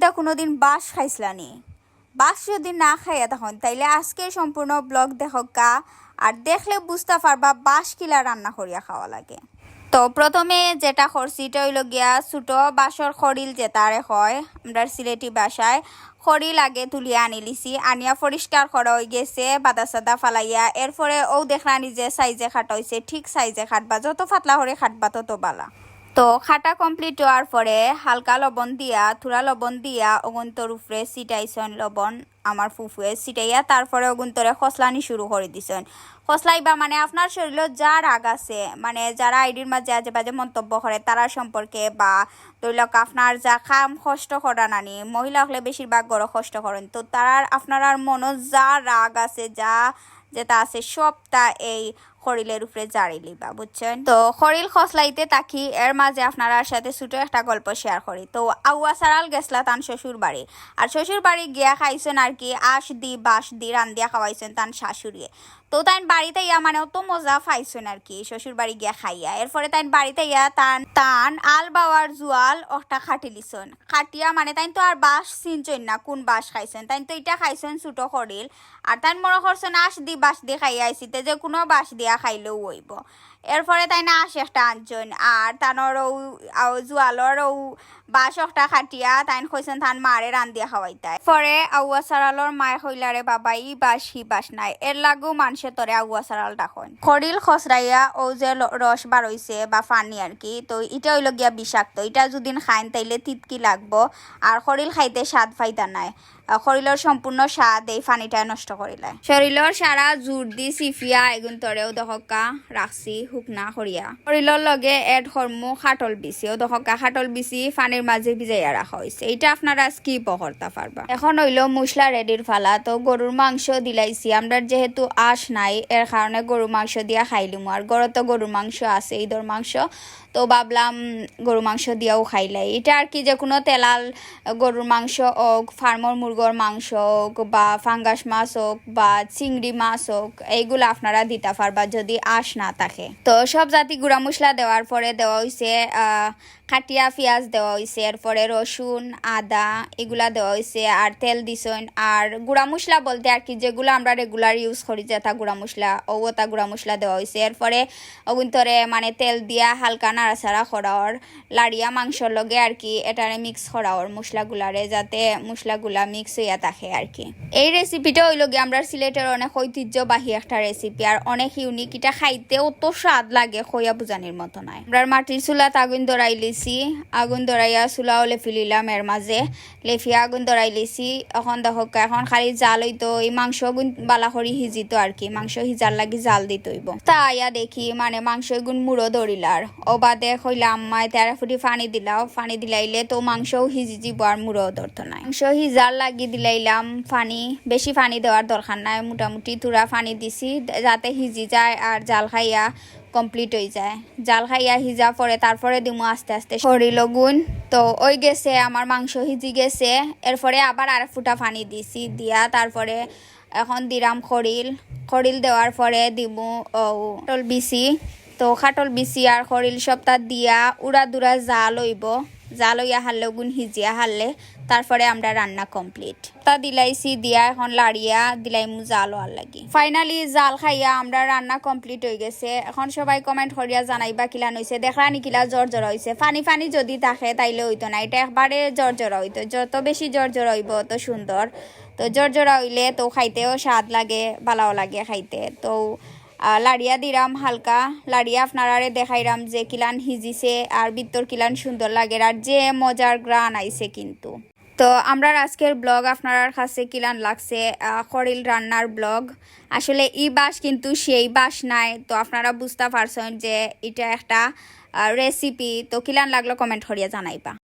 কিটা কোনোদিন বাঁশ খাইছিলানি? বাঁশ যদি না খাইয়া তখন তাইলে আজকে সম্পূর্ণ ব্লগ দেখকা আর দেখলে বুঝতে পারবা বাঁশ কিলা রান্না করিয়া খাওয়া লাগে। তো প্রথমে যেটা করছি এটা হইল গিয়া ছোটো বাঁশর খড়িল যেটারে হয় আমরা সিলেটি বাসায় খড়িল আগে তুলিয়া আনি লিছি, আনিয়া পরিষ্কার করা হয়ে গেছে বাদা সাদা ফালাইয়া। এরপরে ও দেখলানি যে সাইজে খাটা হয়েছে, ঠিক সাইজে খাটবা, যত ফাতলা করে খাটবা তত বালা। তো খাটা কমপ্লিট হওয়ার পরে হালকা লবণ দিয়া থুরা লবণ দিয়া অগুন্তর উপরে সিটাইছন লবণ আমার ফুফুয়ে সিটাইয়া, তারপরে অগুন্তরে খসলানি শুরু করে দিছেন। খসলাইবা মানে আপনার শরীরে যা রাগ আছে, মানে যারা আইডির মাঝে আজে বাজে মন্তব্য করে তারা সম্পর্কে, বা ধরলক আপনার যা কাম কষ্ট করা নানি, মহিলা হলে বেশিরভাগ গড় কষ্ট করেন, তো তারা আপনার মন যা রাগ আছে যা যেটা আছে সবটা এই খড়িলের উপরে জারি লিবা, বুঝছেন। তো খড়িল খসলাইতে তাকি এর মাঝে আপনার সাথে ছোটো একটা গল্প শেয়ার করি। তো আউয়া সারাল গেছলা তান শ্বশুর বাড়ি, আর শ্বশুর বাড়ি গিয়া খাইছেন আর কি আশ দি বাঁশ দি রান্দিয়া খাওয়াইছেন তান শাশুড়িয়ে। তো তাই বাড়িতে ইয়া মানে অত মজা পাইছেন আর কি শ্বশুর বাড়ি গিয়া খাইয়া। এরপরে তাই বাড়িতে ইয়া টান আল বাওয়ার জুয়াল একটা খাটি লিছেন, খাটিয়া মানে তাই তো আর বাঁশ চিনছেন না কোন বাঁশ খাইছেন, তাই তো এটা খাইছেন ছোটো খড়িল। আর তাই মনে করছেন আশ দি বাঁশ দিয়ে খাইয়া আইসিতে যে কোনো বাঁশ দিয়া খাইলেও হইব। এরপরে তাই না আশ একটা আনছেন, আর তানোর জুয়ালর বাঁশ একটা খাটিয়া তাই কইছেন তান মারে রান্দিয়া খাওয়াইতাই। পরে আউয়া সারালর মায়ে হইলারে বাবা ই বাঁশ হি বাঁশ নাই, এর লাগু মানুষে তরে আউয়া সারাল ডাকন। খড়িল খসরাইয়া ও যে রস বার হইছে বা পানি আর কি, তো এটা হইল গিয়া বিষাক্ত, এটা যদি খাইন তাইলে তিতকি লাগবো। আর খড়িল খাইতে স্বাদ ফাইতা নাই, শরীরের সম্পূর্ণ স্বাদ এই পানিটা নষ্ট করিলে। শরীরের সারা জোর দি সিফিয়া এগুন তরেও দহকা রাখছি শুকনা করিয়া। শরীরের লগে এড হরমু খাটল বিচি, ও দহকা খাটল বিচি পানির মাঝে ভিজাইয়া রাখা হয়েছে। এটা আপনারা স্কিপ করতে পারবা। এখন হইল মশলা রেডির ফালা। তো গরুর মাংস দিলাইছি, আমরা যেহেতু আশ নাই এর কারণে গরুর মাংস দিয়া খাইলিম। আর গরু তো গরুর মাংস আছে ঈদর মাংস, তো ভাবলাম গরু মাংস দিয়াও খাইলাই। এটা আর কি যে কোনো তেলাল গরুর মাংস হোক, ফার্মর মুরগর মাংস হোক, বা ফাঙ্গাস মাছ হোক, বা চিংড়ি মাছ হোক, এইগুলো আপনারা দিতে পারবা যদি আশ না থাকে। তো সব জাতি গুঁড়া মশলা দেওয়ার পরে দেওয়া হয়েছে কাটিয়া পেঁয়াজ দেওয়া হয়েছে, এরপরে রসুন আদা এগুলা দেওয়া হয়েছে, আর তেল দিছেন। আর গুঁড়া মশলা বলতে আর কি যেগুলো আমরা রেগুলার ইউজ করি যেটা গুঁড়া মশলা, ওটা গুঁড়া মশলা দেওয়া হয়েছে। এরপরে অগুন্তরে মানে তেল দিয়া হালকা নাড়াচাড়া করাওয়ার, লাড়িয়া মাংসর লগে আর কি এটারে মিক্স করাওয়ার মশলাগুলারে, যাতে মশলাগুলা মিক্স হইয়া থাকে আর কি। এই রেসিপিটা হইল গিয়ে আমরা সিলেটের অনেক ঐতিহ্যবাহী একটা রেসিপি, আর অনেক ইউনিক। এটা খাইতে অত স্বাদ লাগে খইয়া বুঝানির মতো নয়। আমরা মাটির চুলাত আগুন ধরাই লিছি, আগুন ধরাইয়া চুলাও লেফি লিলাম, এর মাঝে লেফিয়া আগুন ধরাই লিছি। এখন দেখো এখন খালি জাল হইতো, এই মাংস গুণ বালা করি হিজিত আর কি, মাংস হিজার লাগি জাল দিত হইব। তা আয়া দেখি মানে মাংস গুণ মুড়ো ধরিলার, ও বাদে কইলা আম্মায় 13 ফুটি পানি দিলাও, পানি দিলাইলে তো মাংসও হিজি যাব আর মুড়ো ধরতো নাই। মাংস হিজার লাগি দিলাইলাম পানি, বেশি পানি দেওয়ার দরকার নাই, মোটামুটি তুরা পানি দিছি যাতে হিজি যায় আর জাল খাইয়া কমপ্লিট হয়ে যায়। জাল খাইয়া হিজা পরে তারপরে দিমু আস্তে আস্তে শরীর লগুন। তো ওই গেছে আমার মাংস হিজি গেছে, এরপরে আবার আর ফুটা পানি দিছি, দিয়া তারপরে এখন দিলাম খড়িল দেওয়ার পরে দিমু খাটল বিচি। তো খাটল বিচি আর খড়িল সবটা দিয়া উড়া দুরা জাল হইব, জাল হইয়া হারলে গুণ হিজিয়া হারলে তারপরে আমরা রান্না কমপ্লিট। তা দিলাইছি দিয়া এখন লাড়িয়া দিলাইমু জাল হওয়ার লাগি। ফাইনালি জাল খাইয়া আমরা রান্না কমপ্লিট হয়ে গেছে। এখন সবাই কমেন্ট করিয়া জানাইবা কিলান হয়েছে, দেখলানি কিলা জ্বর হয়েছে। ফানি যদি থাকে তাইলে হইতো না, এটা একবারে জ্বর হইতো, যত বেশি জ্বর হইব তত সুন্দর। তো জ্বর হইলে তো খাইতেও স্বাদ লাগে, ভালোও লাগে খাইতে। তো লাড়িয়া দিলাম হালকা, লাড়িয়া আপনারারে দেখাইলাম যে কিলান হিজিছে আর ভিতর কিলান সুন্দর লাগে, আর যে মজার গ্রান আইছে কিন্তু। তো আমরা আজকের ব্লগ আপনার কাছে কিলান লাগছে খড়িল রান্নার ব্লগ। আসলে ই বাঁশ কিন্তু সেই বাঁশ নাই, তো আপনারা বুঝতে পারছেন যে এটা একটা রেসিপি। তো কিলান লাগলো কমেন্ট করিয়া জানাইবা।